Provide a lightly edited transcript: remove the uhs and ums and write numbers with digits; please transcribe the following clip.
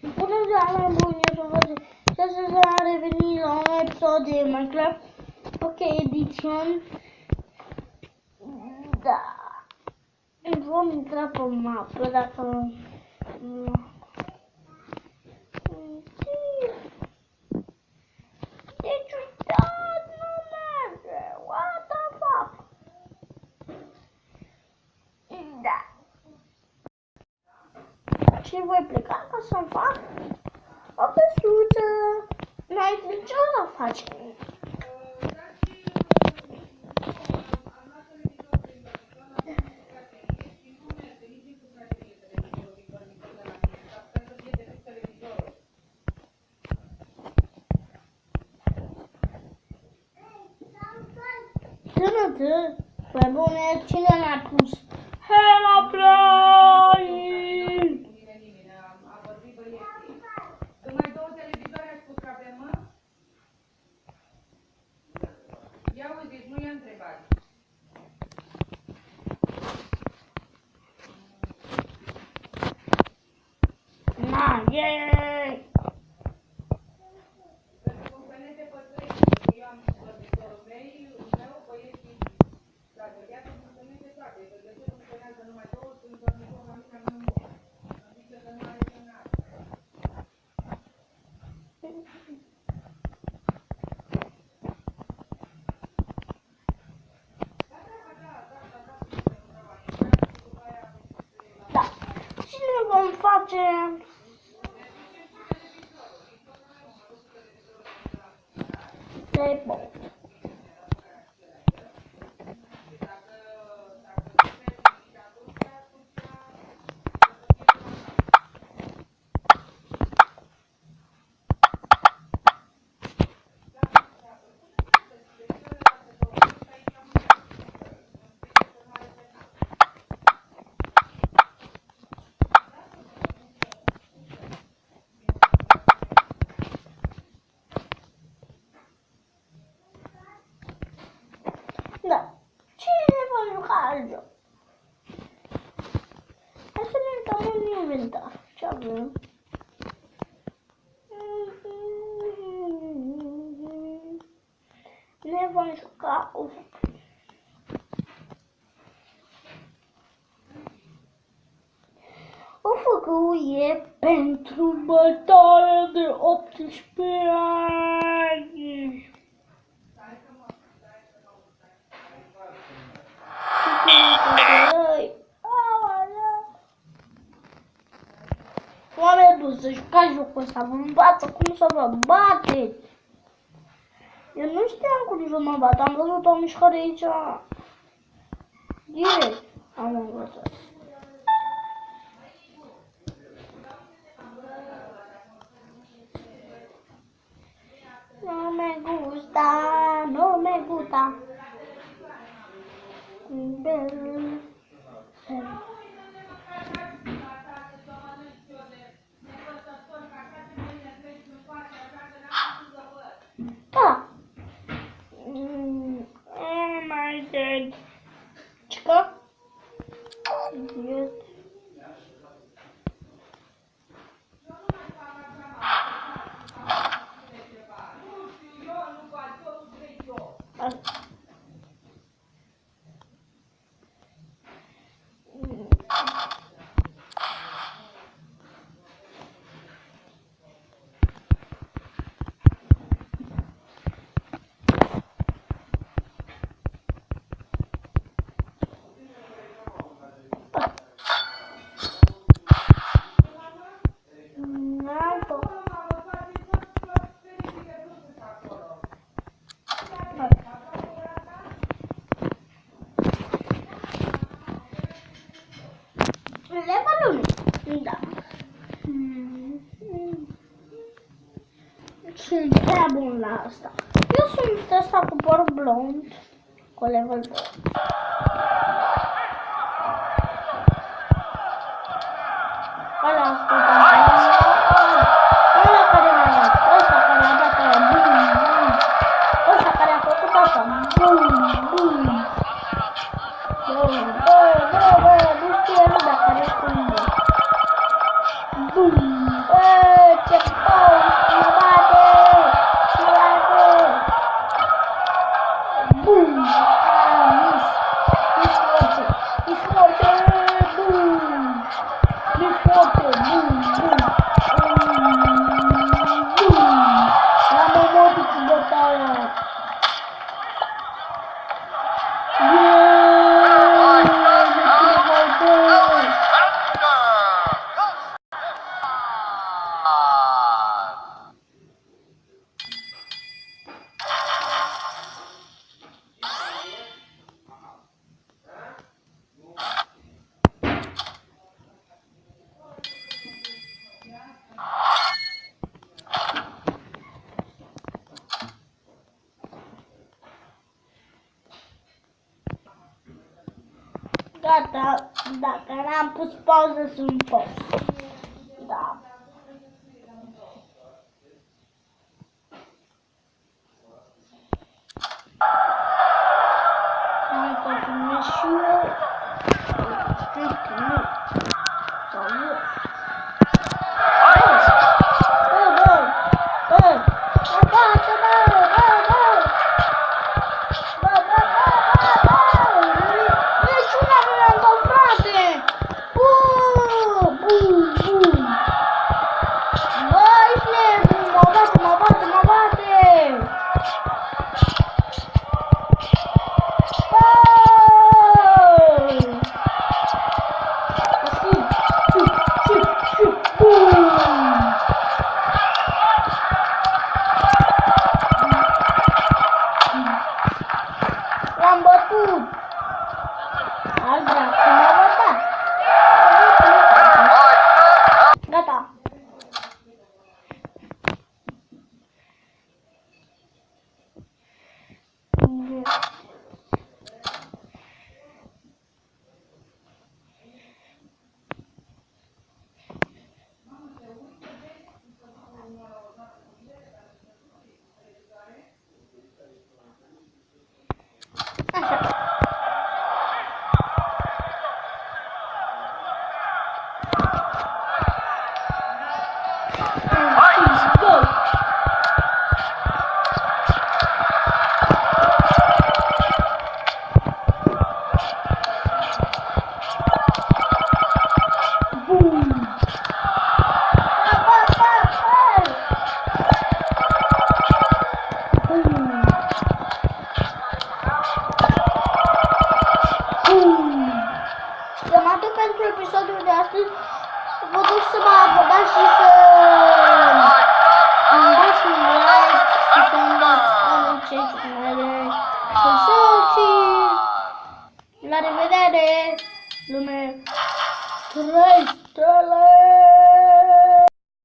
Bună ziua, mai bun, eu sunt și astăzi am revenit la un episod de Minecraft. Ok, Edition. Da. Vom intra pe mapă dacă... Deci uitat, nu merge. What the fuck? Da. Și voi pleca ca să-mi fac o căsuță. Noi ce o să facem? Tânătă, pe bune, cine mi-a pus? Hela Play! Na, yay! Da, și ne vom face table. Da, cine va juca alt joc? Hai să ne uităm în inventar. Ce avem? Ne vom juca o făcăuie pentru bătaie de 18 ani. Oameni buni, să jucați jocul ăsta, vă învață cum să vă bateți. Eu nu știam cum să mă bat, am văzut o mișcare aici. Direct am învățat. No me gusta, no me gusta. Da. Oh my god. Chica? Yes. Levelul da. Sunt prea bun la asta. Eu sunt ăsta cu păr blond, cu level 2. Ăla ascultă ăla care m-a dat, ăsta care a dat aia, bum, bum. Ăsta care a făcut așa, bum, bum. Bă, nu știe lumea care sunt bun. Bum, Gata, dacă n-am pus pauză, sunt pauză. Da. Hai că filmez și eu. Cred că nu. Sau nu. L-am bătut! Al dracu m-a bătat! Gata! Așa. Eu mă duc pentru episodul de astăzi. Vă duc să mă abonați și să îmi dați un like și să-mi dați orice și la revedere, lume! 3 stele!